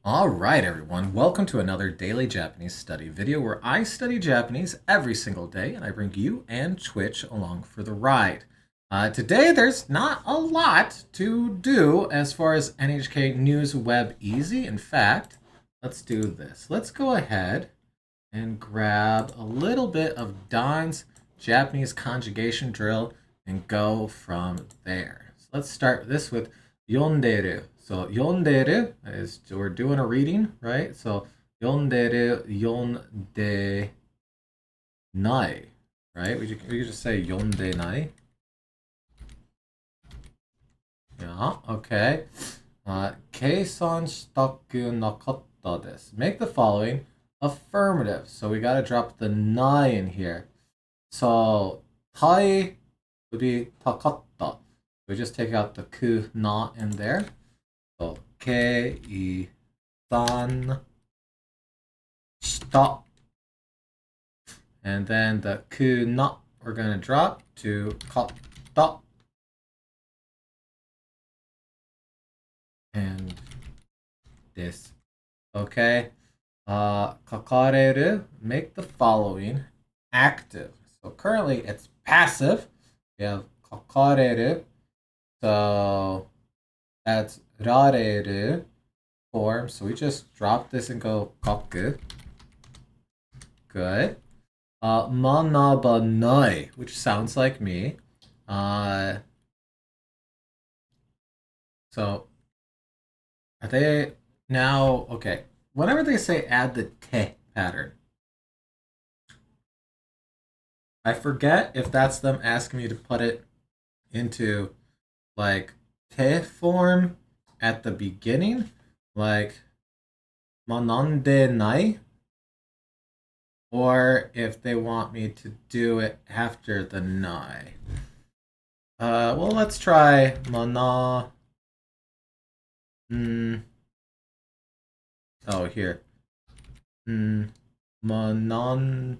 All right, everyone. Welcome to another daily Japanese study video where I study Japanese every single day and I bring you and Twitch along for the ride. Today, there's not a lot to do as far as NHK News Web Easy. In fact, let's do this. Let's go ahead and grab a little bit of Don's Japanese conjugation drill and go from there. So let's start this with yonderu. So yonderu is we're doing a reading, right? So yonderu, yonde nai, right? We could just say yonde nai. Yeah, okay. 計算したくなかったです. Make the following affirmative. So we got to drop the nai in here. So tai would be takatta. We just take out the ku na in there. So kei san shita. And then the ku na we're going to drop to katta. And this. Okay. Kakareru, make the following active. So currently it's passive. We have kakareru. So that's rareru form. So we just drop this and go kaku. Good. Manabanai, which sounds like me. So are they now okay? Whenever they say add the te pattern, I forget if that's them asking me to put it into like te form at the beginning, like manande nai, or if they want me to do it after the nai. Well, let's try mana. Oh, here. Manan.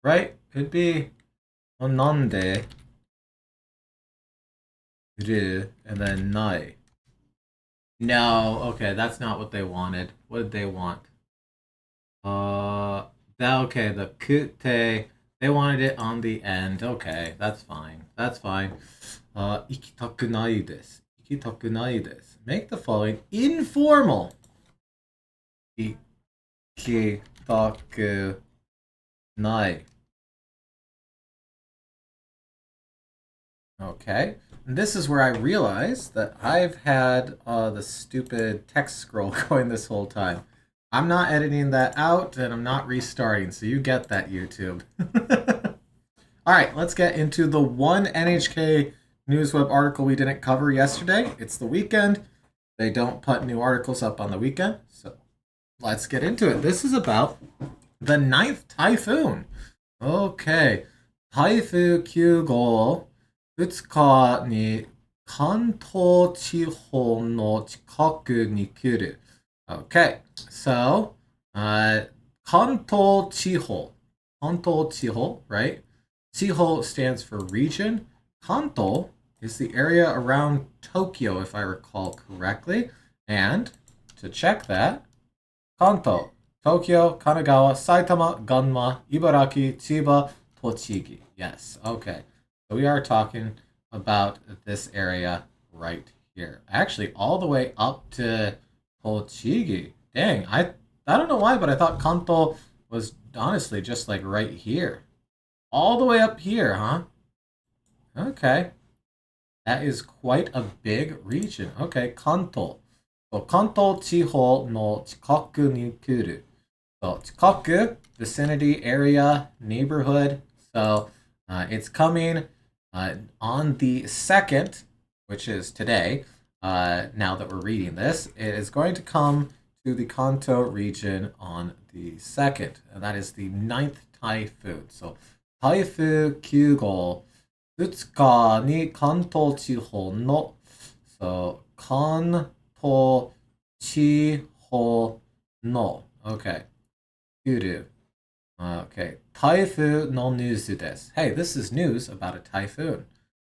Right? It'd be manande. Ru, and then nai. No, okay, that's not what they wanted. What did they want? Okay, the kute. They wanted it on the end. Okay, that's fine. That's fine. Ikitaku nai desu. Ikitaku nai desu. Make the following informal. Ikitaku nai. Okay. And this is where I realize that I've had the stupid text scroll going this whole time. I'm not editing that out and I'm not restarting, so you get that, YouTube. All right, let's get into the one NHK Newsweb article we didn't cover yesterday. It's the weekend. They don't put new articles up on the weekend, so let's get into it. This is about the ninth typhoon. Okay. Typhoon 9号、2日に関東地方の近くに来る。Okay, so, 関東地方. 関東地方, right? 地方 stands for region. Kanto is the area around Tokyo, if I recall correctly. And to check that, Kanto, Tokyo, Kanagawa, Saitama, Gunma, Ibaraki, Chiba, Tochigi. Yes, okay. So we are talking about this area right here. Actually, all the way up to Tochigi. Dang, I don't know why, but I thought Kanto was honestly just like right here. All the way up here, huh? Okay. That is quite a big region. Okay, Kanto. So, Kanto Chiho no chikaku ni kuru. So, chikaku, vicinity, area, neighborhood. So, it's coming on the 2nd, which is today, now that we're reading this. It is going to come to the Kanto region on the 2nd, and that is the 9th typhoon. So, Typhoon 9号、2日に関東地方の、so, 関東地方の、okay, 来る。Okay, typhoon no news desu. Hey, this is news about a typhoon.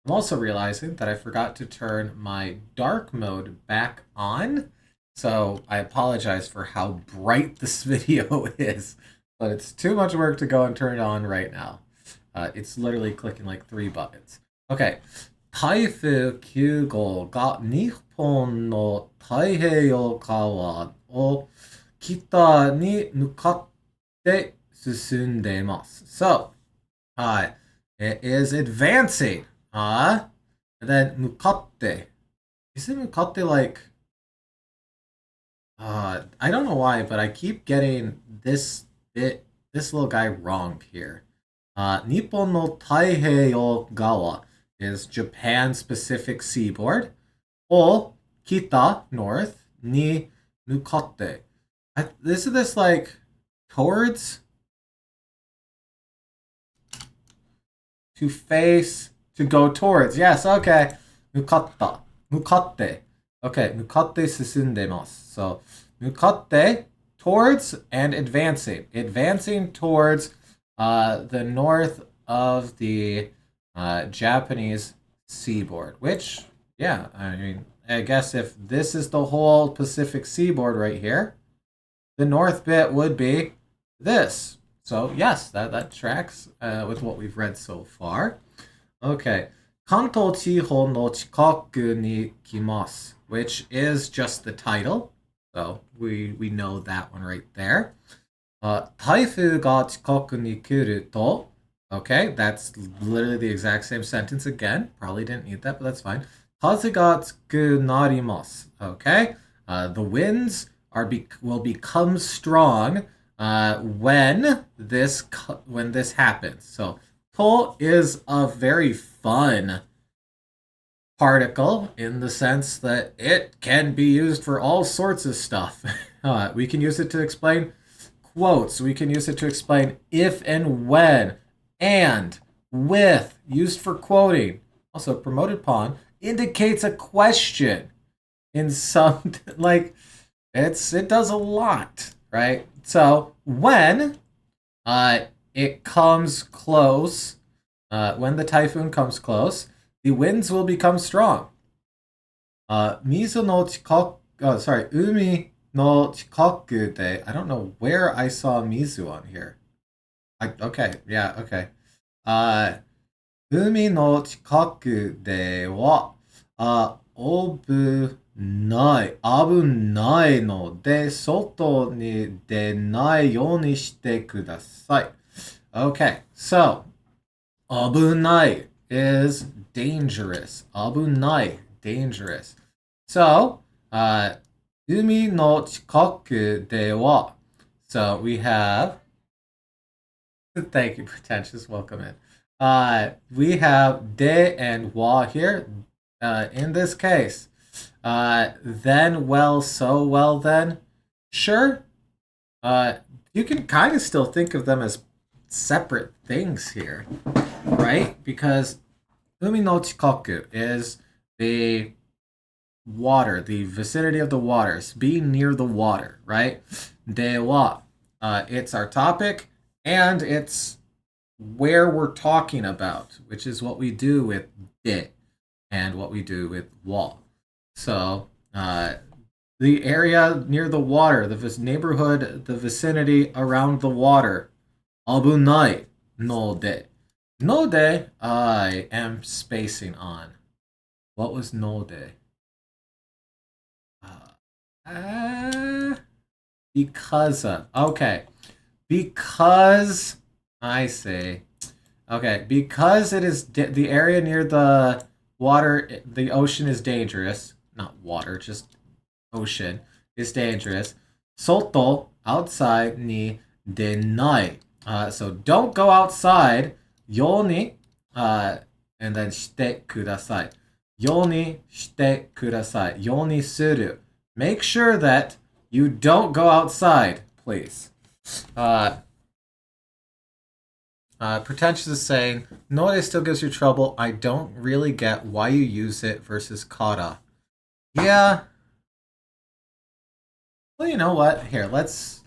I'm also realizing that I forgot to turn my dark mode back on. So I apologize for how bright this video is, but it's too much work to go and turn it on right now. It's literally clicking like 3 buttons. Okay. 台風9号が日本の太平洋側を北に向かって進んでいます。So, it is advancing. And then 向かって. Is it 向かって like... I don't know why, but I keep getting this little guy wrong here. Nippon no Taiheiyo gawa is Japan's Pacific seaboard. O kita, north, ni nukatte. This is this like towards, to face, to go towards. Yes, okay. Nukatta, nukatte. Okay, nukatte susundemasu. So, nukatte, towards and advancing. Advancing towards the north of the Japanese seaboard. Which, yeah, I mean, I guess if this is the whole Pacific seaboard right here, the north bit would be this. So, yes, that tracks with what we've read so far. Okay. Kanto Chiho no chikaku ni kimasu, which is just the title. So we know that one right there. Taifu ga chikaku ni kuru to. Okay, that's literally the exact same sentence again. Probably didn't need that, but that's fine. Kaze ga tsuku narimasu. Okay, the winds will become strong when this happens. So to is a very fun particle in the sense that it can be used for all sorts of stuff. We can use it to explain quotes. We can use it to explain if and when, and, with, used for quoting. Also, promoted pawn indicates a question in some, like, it does a lot, right? So, when it comes close, when the typhoon comes close, the winds will become strong. Umi no chikaku de. I don't know where I saw mizu on here. Okay. Umi no chikaku de wa abunai no de soto ni denai you ni shite kudasai. Okay, so abunai is dangerous. Abunai, dangerous. So, umi no chikaku de wa. So we have. Thank you, pretentious. Welcome in. We have de and wa here. In this case, then, well, so, well, then. Sure. You can kind of still think of them as separate things here, right? Because umi no chikaku is the water, the vicinity of the waters, being near the water, right? De wa, it's our topic, and it's where we're talking about, which is what we do with de and what we do with wa. So, the area near the water, the neighborhood, the vicinity around the water, abunai no de. No de, I am spacing on. What was no de? Because of. Okay. Because, I say. Okay, because it is the area near the water, the ocean is dangerous. Not water, just ocean is dangerous. Soto, outside, ni denai. So don't go outside. Yoni, and then shite kudasai. Yoni shite kudasai. Yoni suru. Make sure that you don't go outside, please. Pretentious is saying, Nore still gives you trouble. I don't really get why you use it versus kata. Yeah. Well, you know what? Here, let's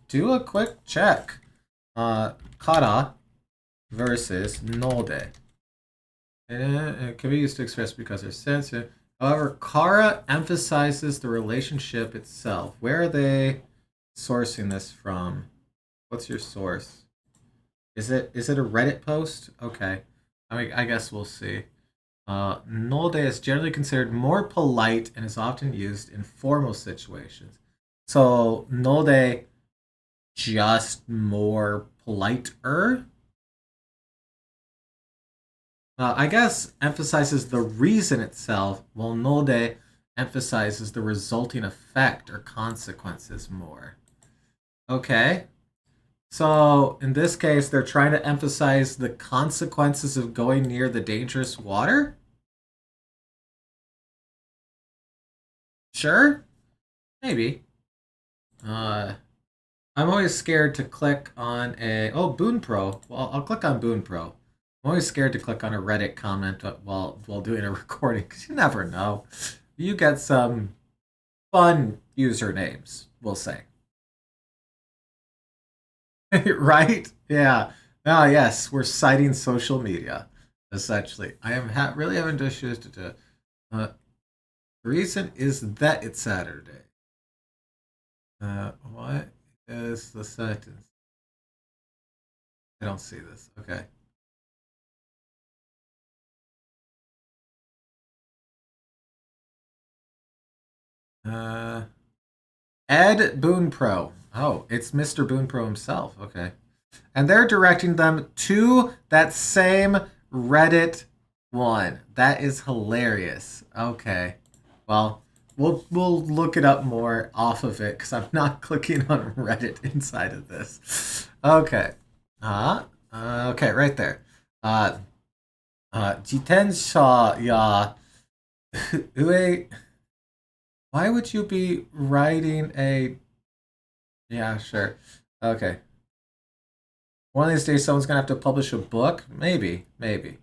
do a quick check. Kata versus node. It can be used to express because there's sense. However, Kara emphasizes the relationship itself. Where are they sourcing this from? What's your source? Is it a Reddit post? Okay. I mean, I guess we'll see. Nolde is generally considered more polite and is often used in formal situations. So Nolde just more politer. I guess emphasizes the reason itself, while Nolde emphasizes the resulting effect or consequences more. Okay. So in this case, they're trying to emphasize the consequences of going near the dangerous water? Sure? Maybe. Uh, I'm always scared to click on a... Oh, Boon Pro. Well, I'll click on Boon Pro. I'm always scared to click on a Reddit comment while doing a recording, because you never know. You get some fun usernames, we'll say. Right? Yeah. Ah, yes, we're citing social media, essentially. I am really having issues to. The reason is that it's Saturday. What is the sentence? I don't see this. Okay. Uh, Ed Boon Pro. Oh, it's Mr. Boon Pro himself. Okay. And they're directing them to that same Reddit one. That is hilarious. Okay. Well, we'll look it up more off of it because I'm not clicking on Reddit inside of this. Okay. Okay, right there. 自転車や ue. Why would you be riding a? Yeah, sure. Okay. One of these days, someone's gonna have to publish a book. Maybe, maybe.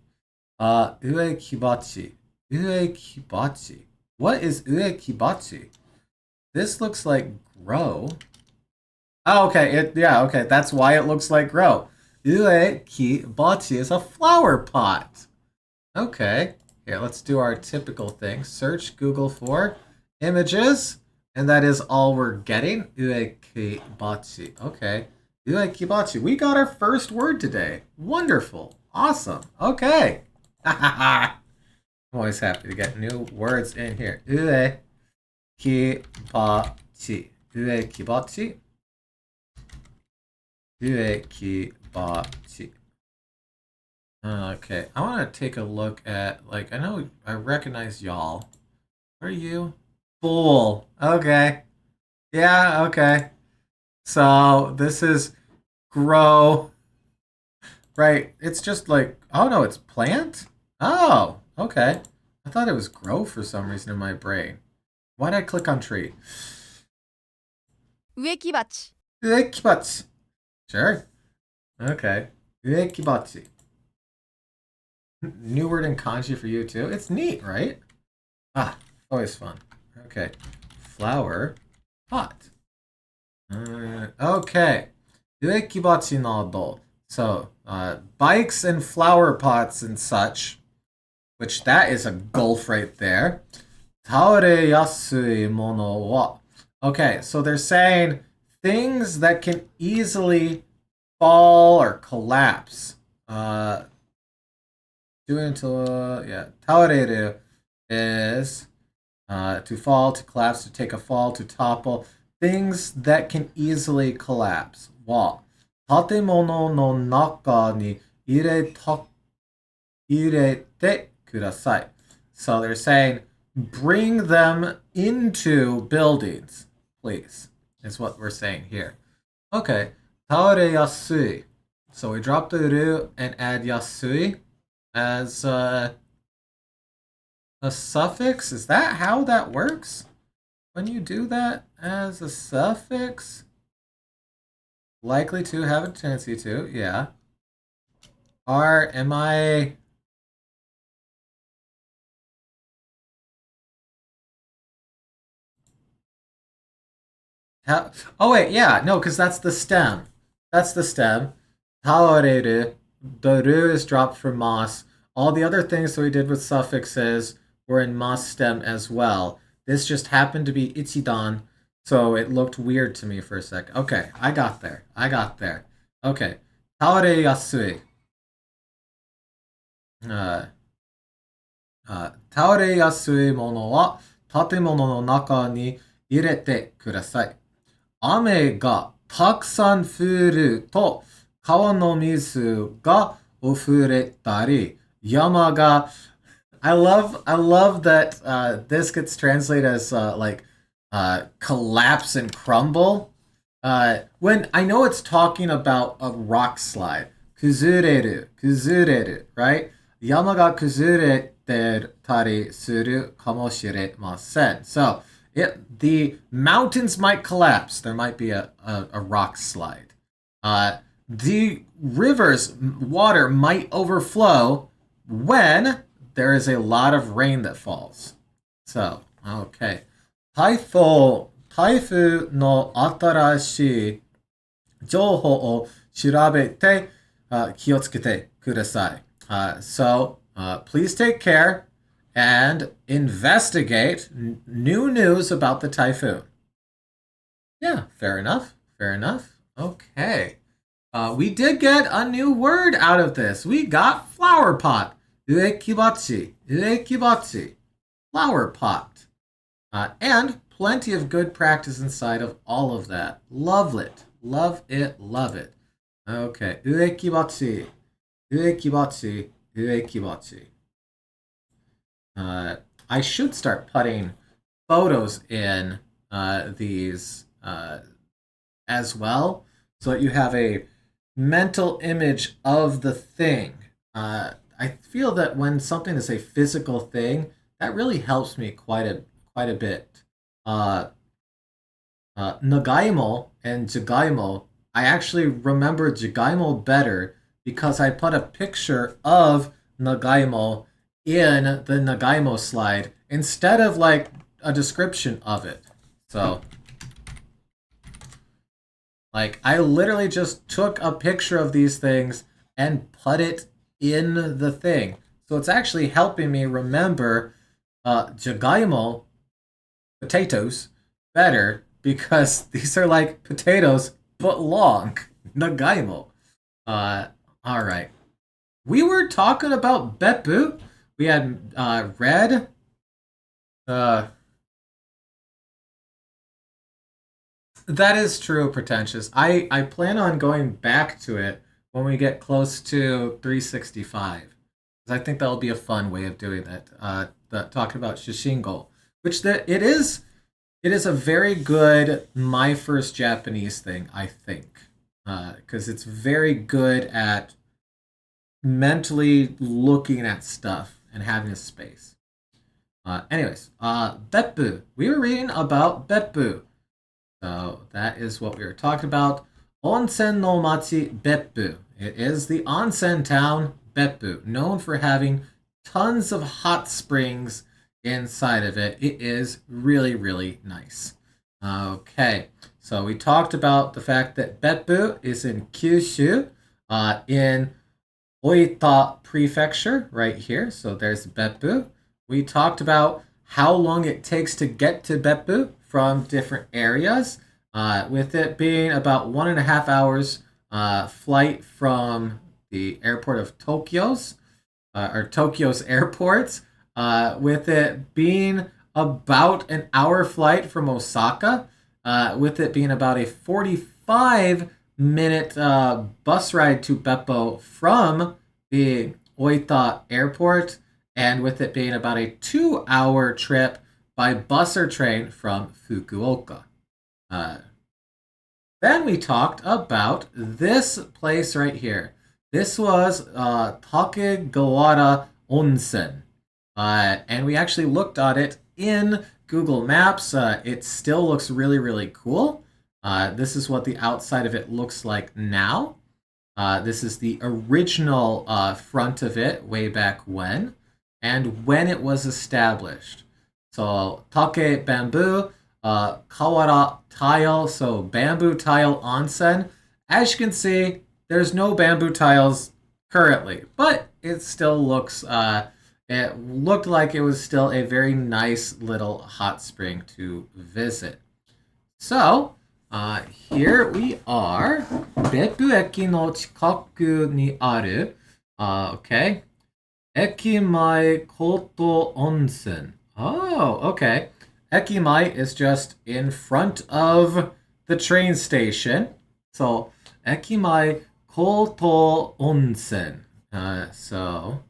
Ue kibachi. Ue kibachi. What is ue kibachi? This looks like grow. Oh, okay. Yeah, okay. That's why it looks like grow. Ue kibachi is a flower pot. Okay. Here, let's do our typical thing. Search Google for images, and that is all we're getting. Ue kibachi. Okay. Ue kibachi. We got our first word today. Wonderful. Awesome. Okay. I'm always happy to get new words in here. Ue kibachi. Ue kibachi. Ue kibachi. Okay, I want to take a look at, like, I know I recognize y'all. What are you? Fool. Okay. Yeah, okay. So this is grow. Right. It's just like, oh no, it's plant? Oh, okay. I thought it was grow for some reason in my brain. Why'd I click on tree? 植木鉢 Uekibachi. Sure. Okay. Uekibachi. New word in kanji for you too. It's neat, right? Ah, always fun. Okay. Flower pot. Okay. Uekibachi no do. So, bikes and flower pots and such, which that is a gulf right there. Taore yasui mono wa. Okay, so they're saying things that can easily fall or collapse. Doing until yeah, taoreru is to fall, to collapse, to take a fall, to topple. Things that can easily collapse. Wa. Tatemono no naka ni irete kudasai. So they're saying, bring them into buildings, please, is what we're saying here. Okay. Taore yasui. So we drop the ru and add yasui as a suffix. Is that how that works? When you do that as a suffix? Likely to, have a tendency to, yeah. Am I... Oh wait, yeah, no, because that's the stem. That's the stem. Taoreru. The ru is dropped from mas. All the other things that we did with suffixes were in mas stem as well. This just happened to be ichidan, so it looked weird to me for a second. Okay, I got there. Okay. Taore yasui. Uh, 倒れやすいものは建物の中に入れてください。雨がたくさん降ると川の水が溢れたり、山が I love that this gets translated as like collapse and crumble. When I know it's talking about a rock slide. Kuzureru, right? Yama ga kuzuretari suru kamoshiremasen. So the mountains might collapse. There might be a rock slide. The river's water might overflow when there is a lot of rain that falls. So, okay. Taifu no atarashii 情報を調べて、気をつけてください。So, please take care and investigate new news about the typhoon. Yeah, fair enough. Okay. We did get a new word out of this. We got flower pot. Uekibachi. Flower pot. And plenty of good practice inside of all of that. Love it. Okay. Uekibachi. I should start putting photos in these as well, so that you have a mental image of the thing. I feel that when something is a physical thing, that really helps me quite a bit. Nagaimo and Jagaimo, I actually remember Jagaimo better because I put a picture of Nagaimo in the Nagaimo slide instead of like a description of it. So, like, I literally just took a picture of these things and put it in the thing. So it's actually helping me remember Jagaimo, potatoes, better because these are like potatoes but long. Nagaimo. All right. We were talking about Beppu. We had red. That is true, pretentious. I plan on going back to it when we get close to 365. Because I think that'll be a fun way of doing that. Talking about Shishingo. Which it is a very good my first Japanese thing, I think. Because it's very good at mentally looking at stuff and having a space. Anyways, Beppu. We were reading about Beppu. So that is what we were talking about. Onsen no machi Beppu. It is the onsen town Beppu, known for having tons of hot springs inside of it. It is really, really nice. Okay, so we talked about the fact that Beppu is in Kyushu, in Oita Prefecture, right here. So there's Beppu. We talked about how long it takes to get to Beppu from different areas, with it being about 1.5 hours flight from the airport of Tokyo's, or Tokyo's airport, with it being about an hour flight from Osaka, with it being about a 45-minute bus ride to Beppo from the Oita airport, and with it being about a 2-hour trip by bus or train from Fukuoka. Then we talked about this place right here. This was Takegawara Onsen. And we actually looked at it in Google Maps. It still looks really, really cool. This is what the outside of it looks like now. This is the original front of it way back when, and when it was established. So, take bamboo, kawara tile, so bamboo tile onsen. As you can see, there's no bamboo tiles currently, but it still looks it looked like it was still a very nice little hot spring to visit. So, here we are. 別府駅の近くにある、okay. 駅前コート温泉. Oh, okay. Ekimai is just in front of the train station. So, Ekimai Koto Onsen. So,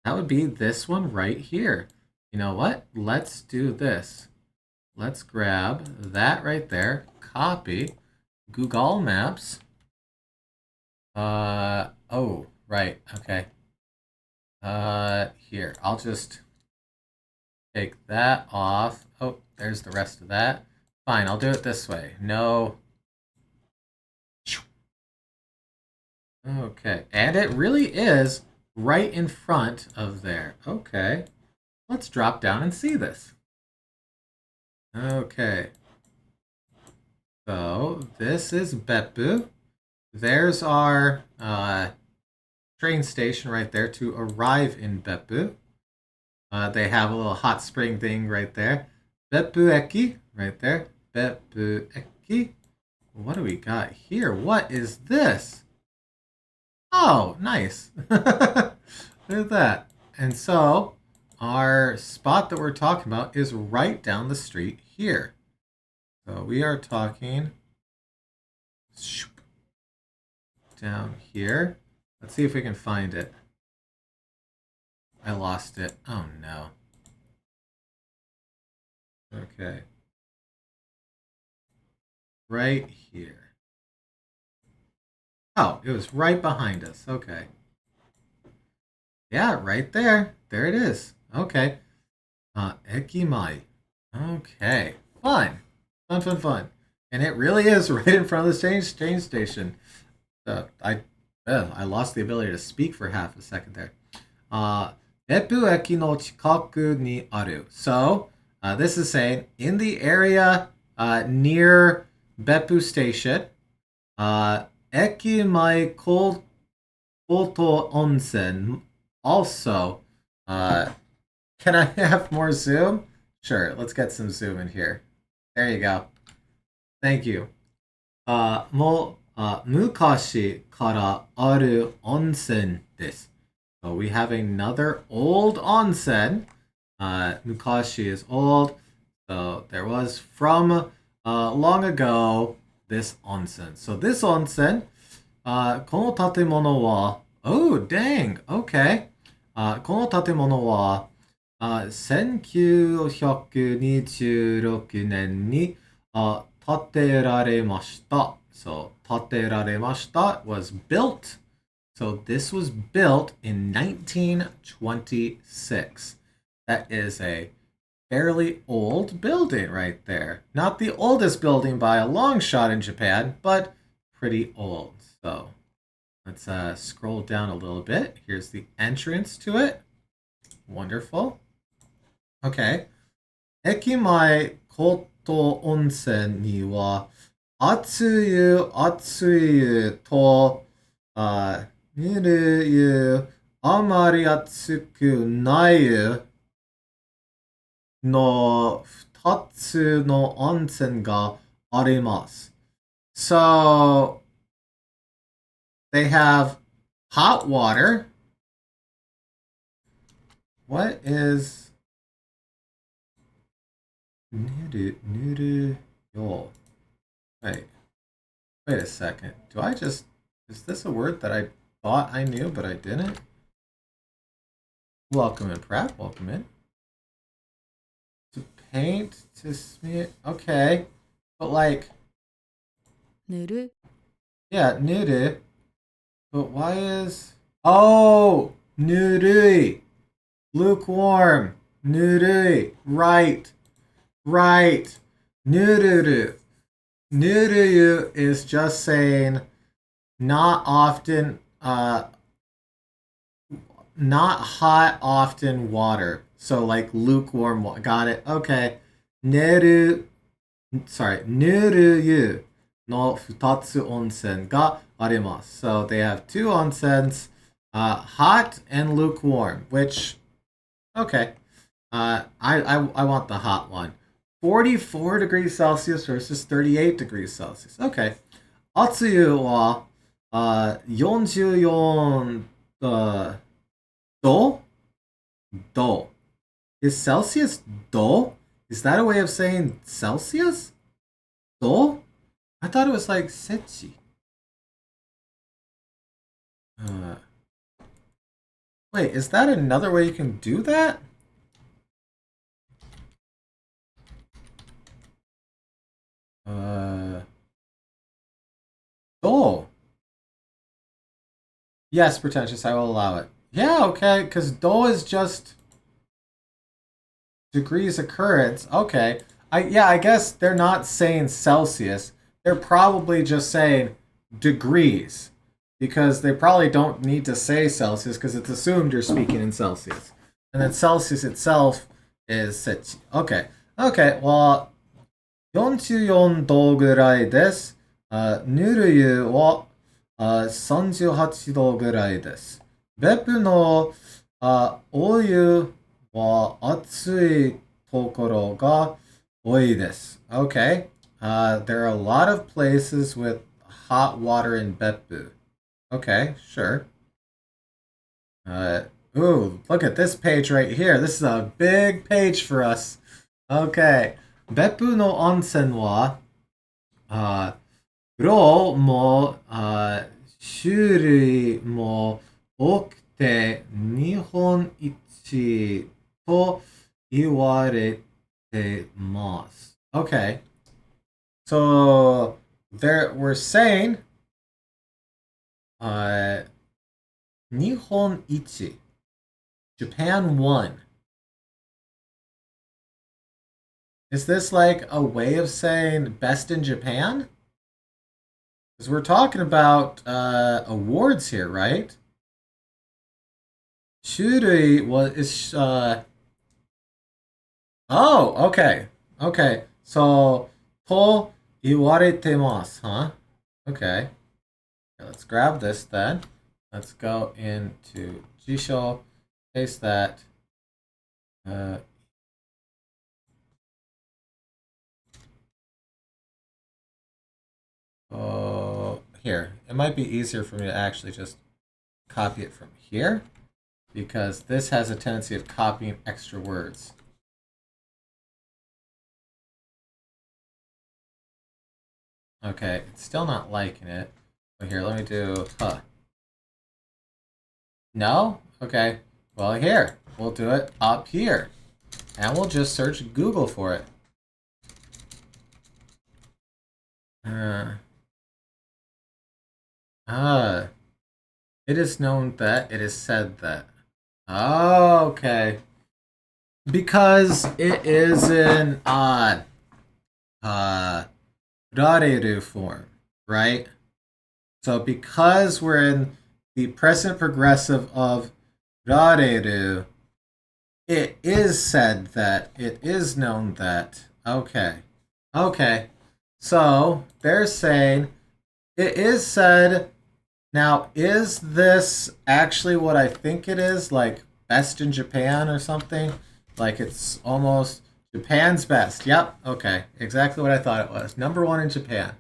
that would be this one right here. You know what? Let's do this. Let's grab that right there. Copy. Google Maps. Oh, right. Okay. Here. I'll just take that off. Oh, there's the rest of that. Fine, I'll do it this way. No. Okay, and it really is right in front of there. Okay, let's drop down and see this. Okay, so this is Beppu. There's our train station right there to arrive in Beppu. They have a little hot spring thing right there. Beppu Eki, right there. Beppu Eki. What do we got here? What is this? Oh, nice. Look at that. And so, our spot that we're talking about is right down the street here. So we are talking down here. Let's see if we can find it. I lost it. Oh no. Okay. Right here. Oh, it was right behind us. Okay. Yeah, right there. There it is. Okay. Ekimai. Okay. Fun. Fun, fun, fun. And it really is right in front of the train station. I lost the ability to speak for half a second there. Beppu eki no chikaku ni aru. So, this is saying in the area near Beppu Station, eki mai koto onsen. Also, can I have more zoom? Sure, let's get some zoom in here. There you go. Thank you. もう、昔からある温泉です。So we have another old onsen. Mukashi is old. So there was from long ago this onsen. So this onsen, この建物は oh dang, okay. この建物は1926年に建てられました。So 建てられました was built. So this was built in 1926. That is a fairly old building right there. Not the oldest building by a long shot in Japan, but pretty old. So let's scroll down a little bit. Here's the entrance to it. Wonderful. Okay. Ekimai Koto Onsen ni wa atsuyu atsuyu to 見る湯あまり熱くない湯の2つの温泉があります。So, they have hot water. What is ぬるよ Wait a second. Is this a word that I thought I knew, but I didn't? Welcome in, Pratt. Welcome in. To paint, to smear. Okay. But like... Nuru? Yeah, nuru. But why is... Oh! Nurui. Lukewarm. Nurui. Right. Right. Nururu. Nuruyu is just saying not often, not hot, often water. So like lukewarm water. Got it. Okay. Nuruyu no futatsu onsen ga arimasu. So they have two onsens, hot and lukewarm, which Okay. I want the hot one. 44 degrees Celsius versus 38 degrees Celsius. Okay. 熱いは、44 度 do. Is Celsius do? Is that a way of saying Celsius? Do? I thought it was like sechi. Wait, is that another way you can do that? Do. Yes, pretentious, I will allow it. Yeah, okay, because do is just degrees occurrence. Okay. I guess they're not saying Celsius. They're probably just saying degrees. Because they probably don't need to say Celsius because it's assumed you're speaking in Celsius. And then Celsius itself is sechi. Okay. Okay, well, 44度ぐらいです。ぬる湯は38度ぐらいです。別府のお湯は熱いところが多いです。Okay. There are a lot of places with hot water in Beppu. Okay, sure. Ooh, look at this page right here. This is a big page for us. Okay. Beppu no onsen wa, 風呂も、種類も多くて日本一と言われてます。Okay. So there we're saying 日本一 Japan won. Is this like a way of saying best in Japan? Because we're talking about awards here, right? 種類 is oh, okay. Okay. So と言われてます, huh? Okay. Let's grab this then. Let's go into Jisho, paste that. Oh, here. It might be easier for me to actually just copy it from here because this has a tendency of copying extra words. Okay, it's still not liking it. But here, let me do No? Okay. Well, here. We'll do it up here. And we'll just search Google for it. It is known that, it is said that. Oh, okay. Because it is in rareru form, right? So because we're in the present progressive of rareru, it is said that, it is known that. Okay. Okay. So they're saying it is said. Now, is this actually what I think it is? Like best in Japan or something? Like it's almost Japan's best. Yep. Okay. Exactly what I thought it was. Number one in Japan.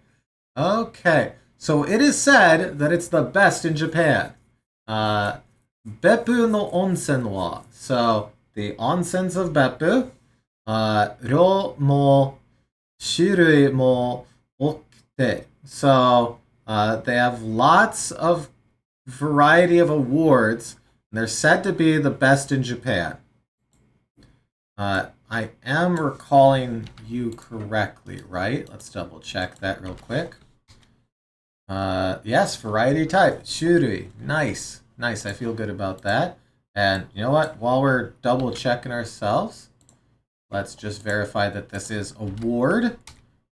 Okay. So it is said that it's the best in Japan. Beppu no onsen wa. So the onsens of Beppu. Ryo mo shurui mo okute. So they have lots of variety of awards. And they're said to be the best in Japan. I am recalling you correctly, right? Let's double check that real quick. Yes, variety type. Shurui. Nice. Nice. I feel good about that. And you know what? While we're double checking ourselves, let's just verify that this is award.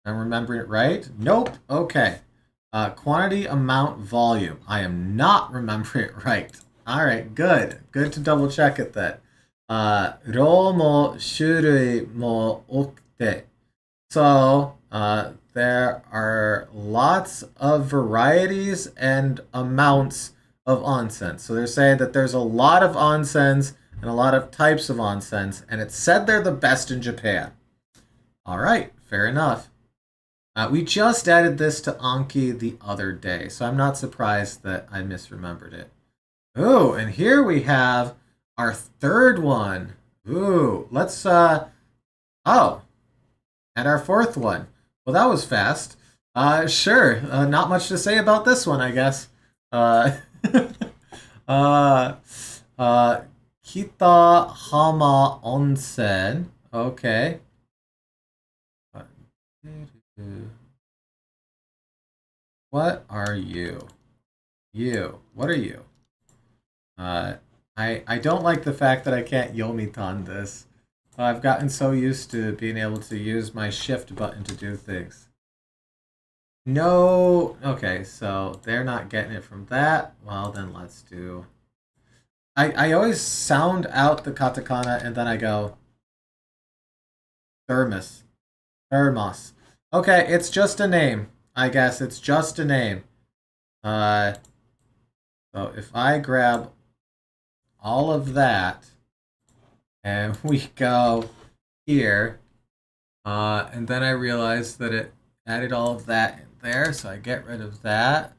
I'm remembering it right. Nope. Okay. Quantity, amount, volume. I am not remembering it right. All right, good. Good to double check it then. Ro mo shurui mo okute. So, there are lots of varieties and amounts of onsen. So they're saying that there's a lot of onsens and a lot of types of onsens, and it said they're the best in Japan. All right, fair enough. We just added this to Anki the other day, so I'm not surprised that I misremembered it. Ooh, and here we have our third one. Ooh, let's, oh, and our fourth one. Well, that was fast. Sure, not much to say about this one, I guess. Uh, uh, Kitahama Onsen. Okay. What are you? What are you? I don't like the fact that I can't Yomitan this. I've gotten so used to being able to use my shift button to do things. No. Okay, so they're not getting it from that. Well, then let's do... I always sound out the katakana and then I go... Thermos. Thermos. Okay, it's just a name. I guess it's just a name. So if I grab all of that and we go here, and then I realize that it added all of that in there, so I get rid of that.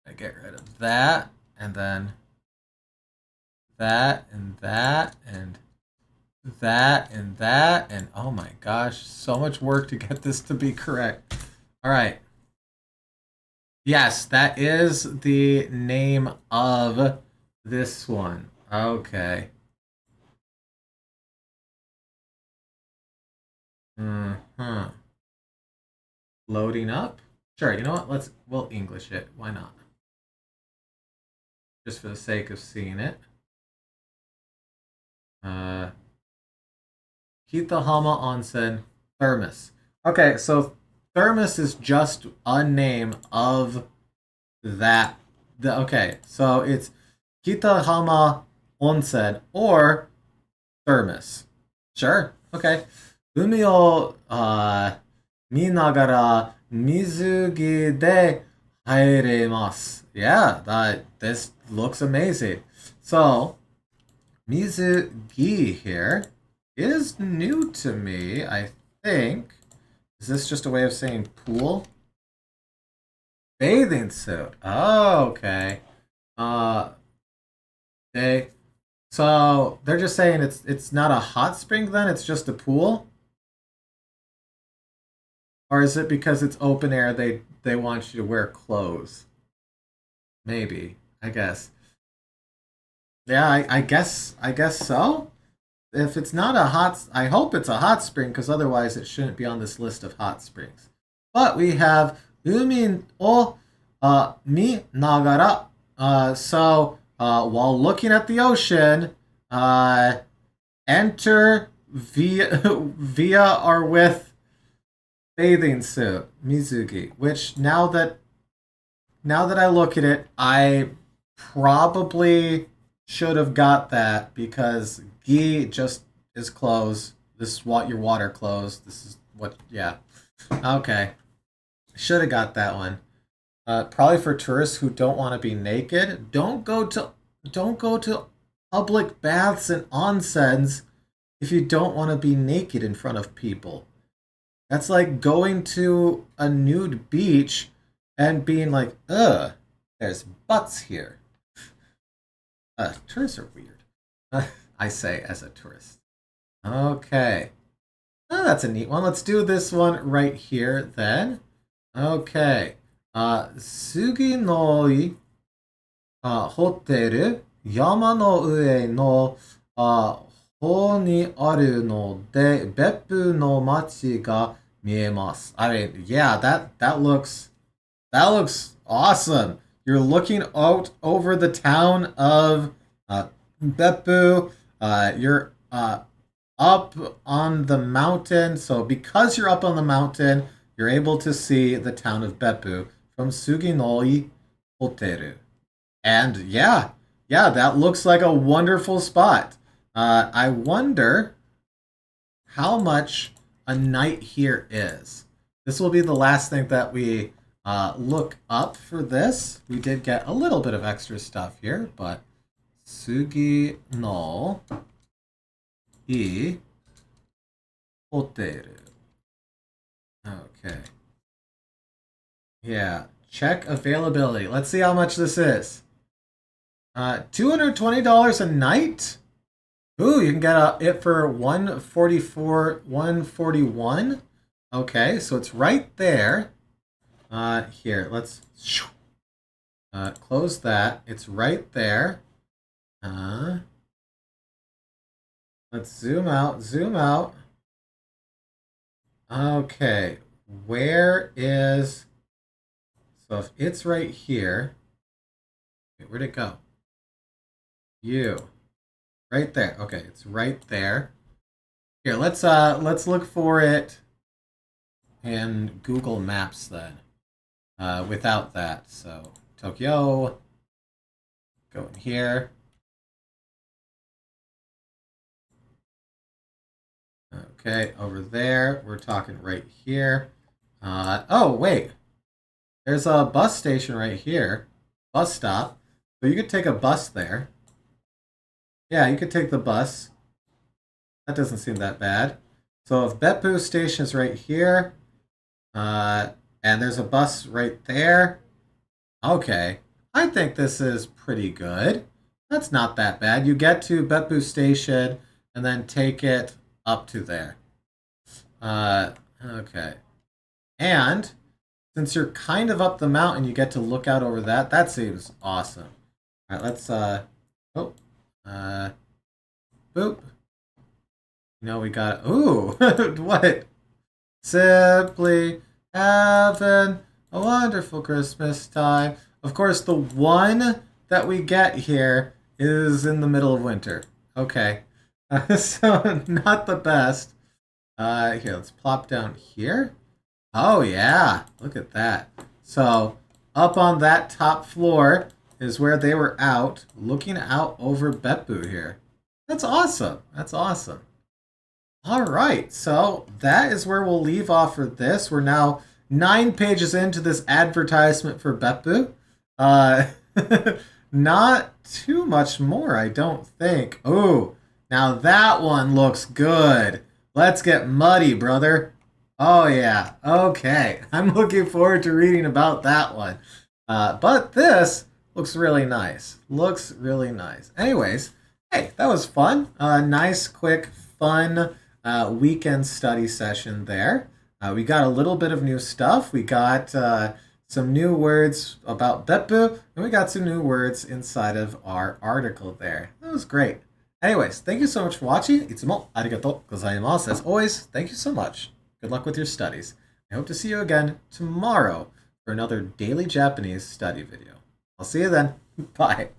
I get rid of that, and then that and that and that and that, and oh my gosh, so much work to get this to be correct. All right. Yes, that is the name of this one. Okay. Mm-hmm. Loading up? Sure, you know what? We'll English it. Why not? Just for the sake of seeing it. Kitahama Onsen Thermos. Okay, so Thermos is just a name of that. Okay, so it's Kitahama Onsen or Thermos. Sure, okay. Umi o minagara mizugi de hairemasu. Yeah, this looks amazing. So, mizugi here is new to me, I think. Is this just a way of saying pool? Bathing suit. Oh, okay. So they're just saying it's not a hot spring then, it's just a pool? Or is it because it's open air they want you to wear clothes? Maybe, I guess. Yeah, I guess so. If it's not a I hope it's a hot spring because otherwise it shouldn't be on this list of hot springs. But we have umi o mi nagara. So while looking at the ocean, enter via or with bathing suit mizugi. Which now that I look at it, I probably should have got that because gi just is clothes. This is what your water clothes. This is what, yeah. Okay. Should have got that one. Probably for tourists who don't want to be naked. Don't go to public baths and onsens if you don't want to be naked in front of people. That's like going to a nude beach and being like, ugh, there's butts here. Tourists are weird. I say as a tourist. Okay. Oh, that's a neat one. Let's do this one right here then. Okay. Sugi no hoteru yama no ue no ho ni aru no de beppu no machi ga miemasu. I mean, yeah, that looks awesome. You're looking out over the town of Beppu. You're up on the mountain. So because you're up on the mountain, you're able to see the town of Beppu from Suginoi Hoteru. And yeah, that looks like a wonderful spot. I wonder how much a night here is. This will be the last thing that we look up for this. We did get a little bit of extra stuff here, but Tsugi no ii hoteru. Okay. Yeah. Check availability. Let's see how much this is. $220 a night? Ooh, you can get it for 144, 141. Okay, so it's right there. Here, let's close that. It's right there. Let's zoom out, zoom out. Okay, where is... So if it's right here... Wait, where'd it go? You. Right there. Okay, it's right there. Here, let's look for it in Google Maps then. Without that. So Tokyo. Go in here. Okay, over there. We're talking right here. Oh, wait. There's a bus station right here. Bus stop. So you could take a bus there. Yeah, you could take the bus. That doesn't seem that bad. So if Beppu station is right here, and there's a bus right there, okay. I think this is pretty good. That's not that bad. You get to Beppu station and then take it up to there. Okay. And since you're kind of up the mountain, you get to look out over that. That seems awesome. All right, let's boop. We got, ooh, what? Simply having a wonderful Christmas time. Of course, the one that we get here is in the middle of winter. Okay. So, not the best. Here, let's plop down here. Oh, yeah. Look at that. So, up on that top floor is where they were out, looking out over Beppu here. That's awesome. That's awesome. All right, so that is where we'll leave off for this. We're now 9 pages into this advertisement for Beppu. Not too much more, I don't think. Oh, now that one looks good. Let's get muddy, brother. Oh, yeah. Okay, I'm looking forward to reading about that one. But this looks really nice. Looks really nice. Anyways, hey, that was fun. Nice, quick, fun weekend study session there. We got a little bit of new stuff. We got some new words about Beppu, and we got some new words inside of our article there. That was great. Anyways, thank you so much for watching. Itsumo arigatou gozaimasu. As always, thank you so much. Good luck with your studies. I hope to see you again tomorrow for another daily Japanese study video. I'll see you then. Bye.